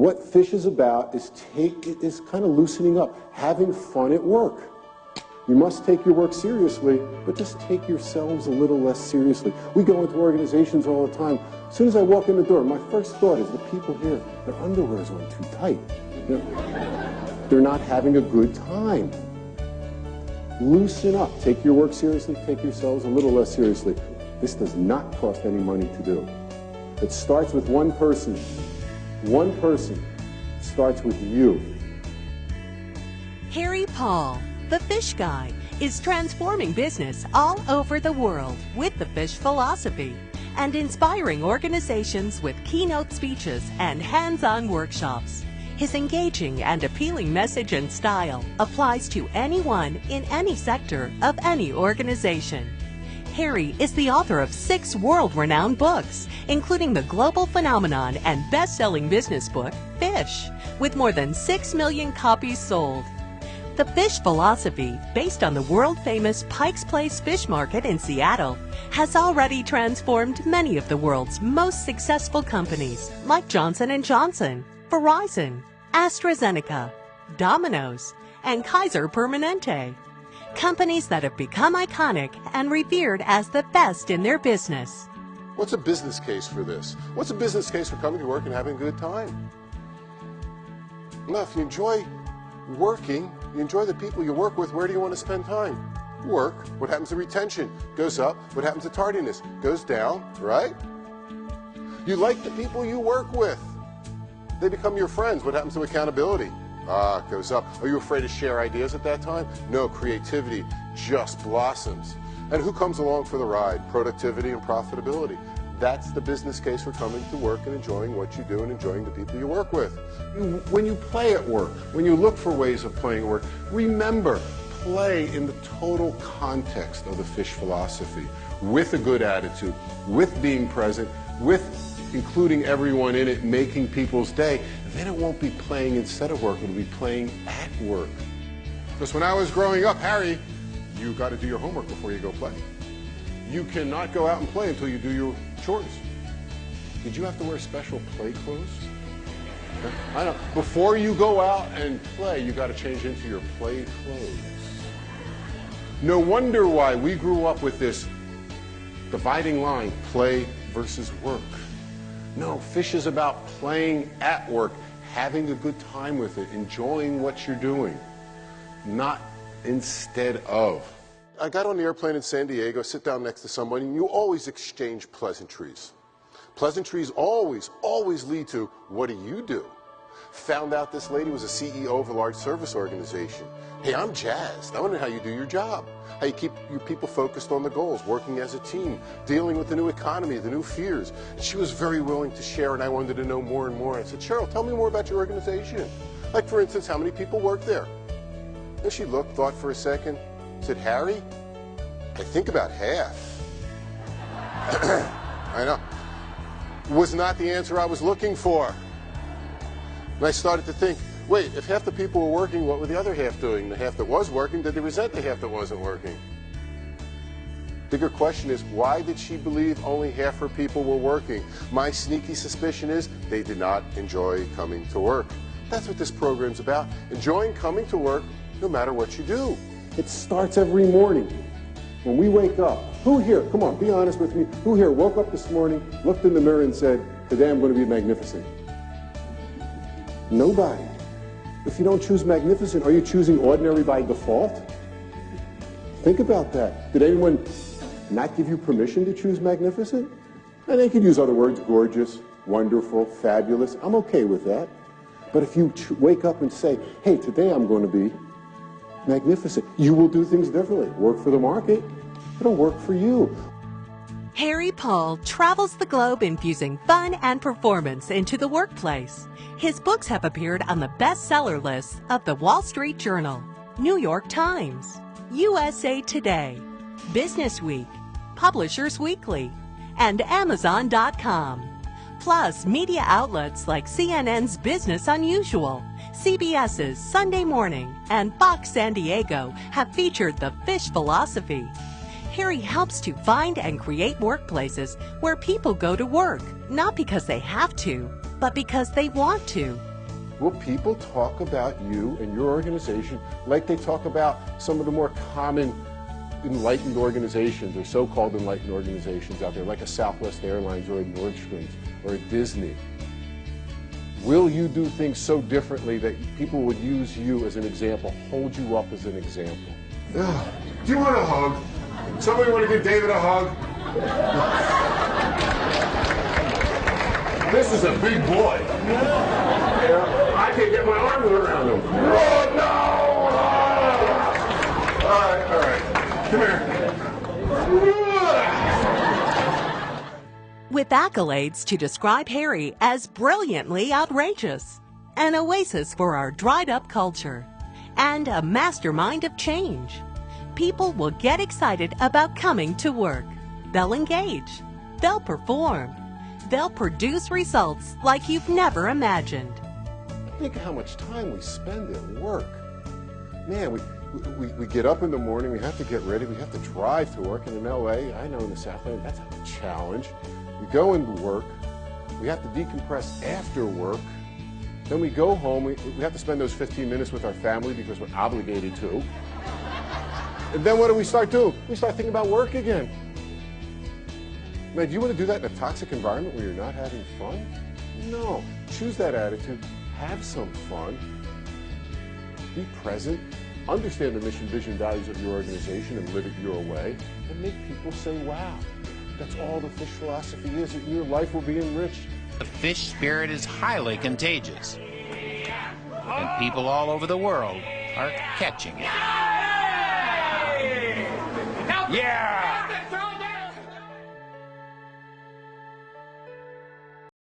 What Fish is about is kind of loosening up, having fun at work. You must take your work seriously, but just take yourselves a little less seriously. We go into organizations all the time. As soon as I walk in the door, my first thought is the people here, their underwear is on too tight. They're not having a good time. Loosen up. Take your work seriously. Take yourselves a little less seriously. This does not cost any money to do. It starts with one person. One person. It starts with you. Harry Paul, the Fish Guy, is transforming business all over the world with the Fish philosophy and inspiring organizations with keynote speeches and hands-on workshops. His engaging and appealing message and style applies to anyone in any sector of any organization. Harry is the author of 6 world-renowned books, including the global phenomenon and best-selling business book, Fish, with more than 6 million copies sold. The Fish philosophy, based on the world-famous Pike's Place Fish Market in Seattle, has already transformed many of the world's most successful companies like Johnson & Johnson, Verizon, AstraZeneca, Domino's, and Kaiser Permanente. Companies that have become iconic and revered as the best in their business. What's a business case for this? What's a business case for coming to work and having a good time? Now, if you enjoy working, you enjoy the people you work with, where do you want to spend time? Work. What happens to retention? Goes up. What happens to tardiness? Goes down, right? You like the people you work with. They become your friends. What happens to accountability? It goes up. Are you afraid to share ideas at that time? No, creativity just blossoms. And who comes along for the ride? Productivity and profitability. That's the business case for coming to work and enjoying what you do and enjoying the people you work with. When you play at work, when you look for ways of playing at work, remember, play in the total context of the Fish philosophy, with a good attitude, with being present, with including everyone in it, making people's day. Then it won't be playing instead of work, it'll be playing at work. Because when I was growing up, Harry, you got to do your homework before you go play. You cannot go out and play until you do your chores. Did you have to wear special play clothes? I know. Before you go out and play, you got to change into your play clothes. No wonder why we grew up with this dividing line, play versus work. No, Fish is about playing at work, having a good time with it, enjoying what you're doing, not instead of. I got on the airplane in San Diego, sit down next to somebody, and you always exchange pleasantries. Pleasantries always lead to, what do you do? Found out this lady was a CEO of a large service organization. Hey, I'm jazzed. I want to know how you do your job, how you keep your people focused on the goals, working as a team, dealing with the new economy, the new fears. And she was very willing to share, and I wanted to know more and more. I said, Cheryl, tell me more about your organization. Like, for instance, how many people work there? And she looked, thought for a second, said, Harry, I think about half. I know. Was not the answer I was looking for. And I started to think, wait, if half the people were working, what were the other half doing? The half that was working, did they resent the half that wasn't working? Bigger question is, why did she believe only half her people were working? My sneaky suspicion is they did not enjoy coming to work. That's what this program's about, enjoying coming to work no matter what you do. It starts every morning. When we wake up, who here, come on, be honest with me, who here woke up this morning, looked in the mirror and said, today I'm going to be magnificent? Nobody. If you don't choose magnificent, are you choosing ordinary by default? Think about that. Did anyone not give you permission to choose magnificent? And they could use other words, gorgeous, wonderful, fabulous. I'm okay with that. But if you wake up and say, hey, today I'm going to be magnificent, you will do things differently. Work for the market, it'll work for you. Harry Paul travels the globe infusing fun and performance into the workplace. His books have appeared on the bestseller lists of the Wall Street Journal, New York Times, USA Today, Business Week, Publishers Weekly, and Amazon.com. Plus, media outlets like CNN's Business Unusual, CBS's Sunday Morning, and Fox San Diego have featured the Fish philosophy. Harry helps to find and create workplaces where people go to work, not because they have to, but because they want to. Will people talk about you and your organization like they talk about some of the more common enlightened organizations, or so-called enlightened organizations out there, like a Southwest Airlines or a Nordstrom's or a Disney? Will you do things so differently that people would use you as an example, hold you up as an example? Do you want a hug? Somebody want to give David a hug? This is a big boy. Yeah, I can't get my arms around him. Oh, no! All right. Come here. With accolades to describe Harry as brilliantly outrageous, an oasis for our dried-up culture, and a mastermind of change, people will get excited about coming to work. They'll engage. They'll perform. They'll produce results like you've never imagined. Think how much time we spend at work. Man, we get up in the morning, we have to get ready, we have to drive to work. And in LA, I know in the Southland, that's a challenge. We go into work, we have to decompress after work, then we go home, we have to spend those 15 minutes with our family because we're obligated to. And then what do we start doing? We start thinking about work again. Man, do you want to do that in a toxic environment where you're not having fun? No. Choose that attitude, have some fun, be present, understand the mission, vision, values of your organization and live it your way, and make people say, wow. That's all the fish philosophy is. Your life will be enriched. The fish spirit is highly contagious, and people all over the world are catching it. Yeah!